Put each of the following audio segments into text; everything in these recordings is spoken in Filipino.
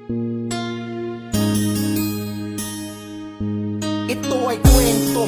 Ito ay kwento,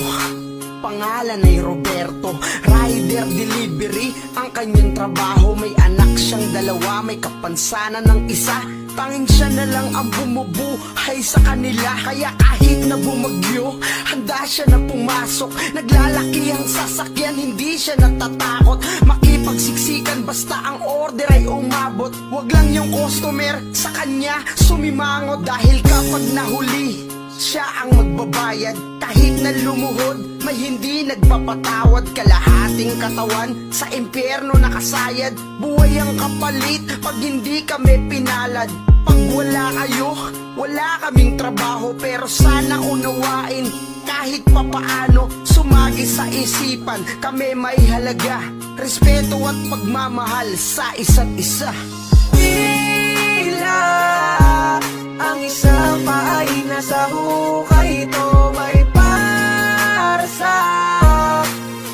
pangalan ay Roberto. Rider delivery ang kanyang trabaho. May anak siyang dalawa, may kapansanan ng isa. Tanging siya na lang ang bumubuhay sa kanila. Kaya kahit na bumagyo, handa siya na pumasok. Naglalaki ang sasakyan, hindi siya natatakot makipagsiksikan basta ang order ay umabot. Wag lang yung customer sa kanya sumimangot. Dahil kapag nahuli, siya ang magbabayad. Kahit na lumuhod, may hindi nagpapatawad. Kalahating katawan sa impyerno nakasayad. Buhay ang kapalit pag hindi kami pinalad. Pag wala kayo, wala kaming trabaho. Pero sana unawain, kahit papaano sumagi sa isipan. Kami may halaga, respeto at pagmamahal sa isa't isa. Tila ang isa pa ay nasa hukay. Ito may para sa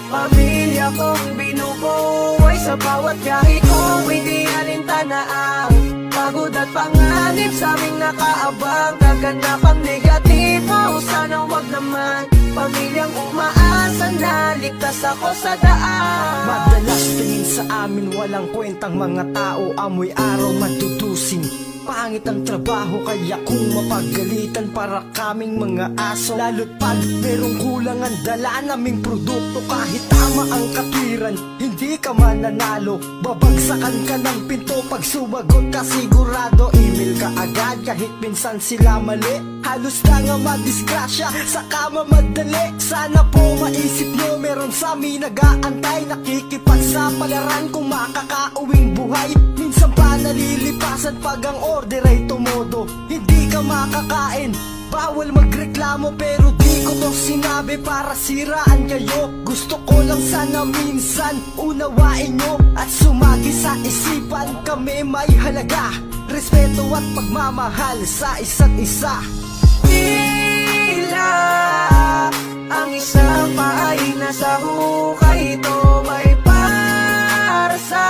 pamilya kong binubuhay. Sa bawat kahit kong hindi alintana ang pagod at panganib sa aming nakaabang. Kaganapang negatibo, sana wag naman. Pamilyang umaasa na ligtas ako sa daan. Madalas tingin sa amin walang kwentang mga tao. Amoy araw madudusin, pangit ang trabaho, kaya kung mapagalitan para kaming mga aso. Lalo't pag merong kulang ang dala naming produkto. Kahit tama ang katwiran, hindi ka mananalo. Babagsakan ka ng pinto pag sumagot ka sigurado. Email ka agad kahit minsan sila mali. Halos ka nga madisgrasya, saka mamadali. Sana po maisip nyo, meron sa amin nag-aantay. Nakikipagsapalaran kung makakauwing buhay. Minsan pa nalilipasan pag ang order ay tumodo. Hindi ka makakain, bawal magreklamo. Pero di ko to sinabi para siraan kayo. Gusto ko lang sana minsan unawain nyo at sumagi sa isipan. Kami may halaga, respeto at pagmamahal sa isa't isa. Tila ang isa pa ay nasa hukay. Ito may para sa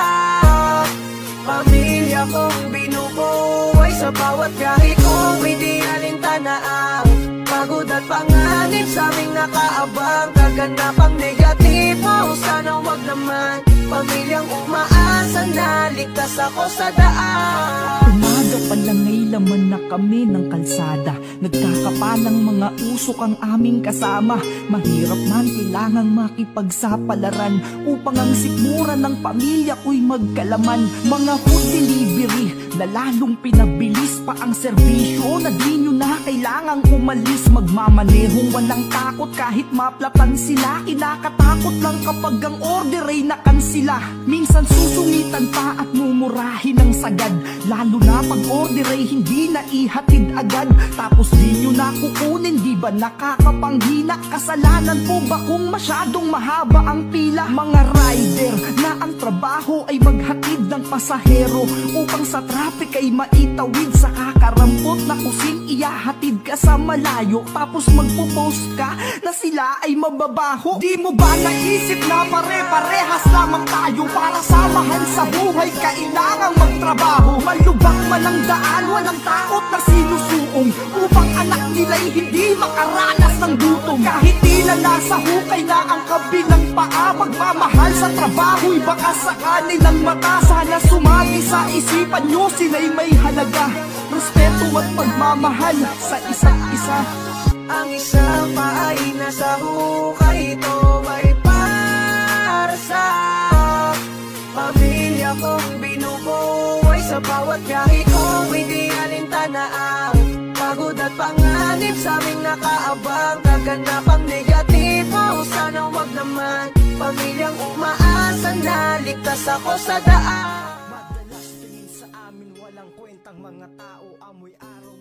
pamilya kong binubuhay. Sa bawat kahit kong hindi alintana ang pagod at panganib sa aming nakaabang. Kaganapang negatibo, sana wag naman. Pamilyang umaasa na ligtas ako sa daan. Umaga pa lang ay laman na kami ng kalsada. Nagkakapalang mga usok ang aming kasama. Mahirap man kailangang makipagsapalaran upang ang sikmura ng pamilya ko'y magkalaman. Mga food delivery na lalong pinabilis pa ang serbisyo, na di nyo na kailangang umalis. Magmamanehong walang takot kahit maplatan sila. Kinakatakot lang kapag ang order ay nakansila. Minsan susungitan pa at mumurahin ng sagad, lalo na pag order ay hindi na ihatid agad. Tapos di nyo na kukunin, di ba nakakapanghina? Kasalanan po ba kung masyadong mahaba ang pila? Mga rider na ang trabaho ay maghatid ng pasahero upang sa traffic ay maitawid. Sa kakarampot na kusing iyahatid ka sa malayo. Tapos magpo-post ka na sila ay mababaho. Di mo ba naisip na pare-parehas lamang tayo? Para samahan sa buhay kailangang magtrabaho. Malubak man ang daan, walang takot na sinusuong, upang anak nila'y hindi makaranas ng gutom. Kahit tila nasa hukay na ang kabilang paa, magmamahal sa trabaho'y baka sa kanilang mata. Sana sumagi sa isipan nyo, sila'y may halaga, respeto at pagmamahal sa isa't isa. Ang isa pa ay nasa hukay. Ito may para sa pamilya kong binubuhay. Sa bawat kahit kong hindi alintana ang pagod at panganib sa aming nakaabang. Kaganapang negatibo, sana wag naman. Pamilyang umaasa na ligtas ako sa daan. Madalas tingin sa amin walang kwentang mga tao. Amoy araw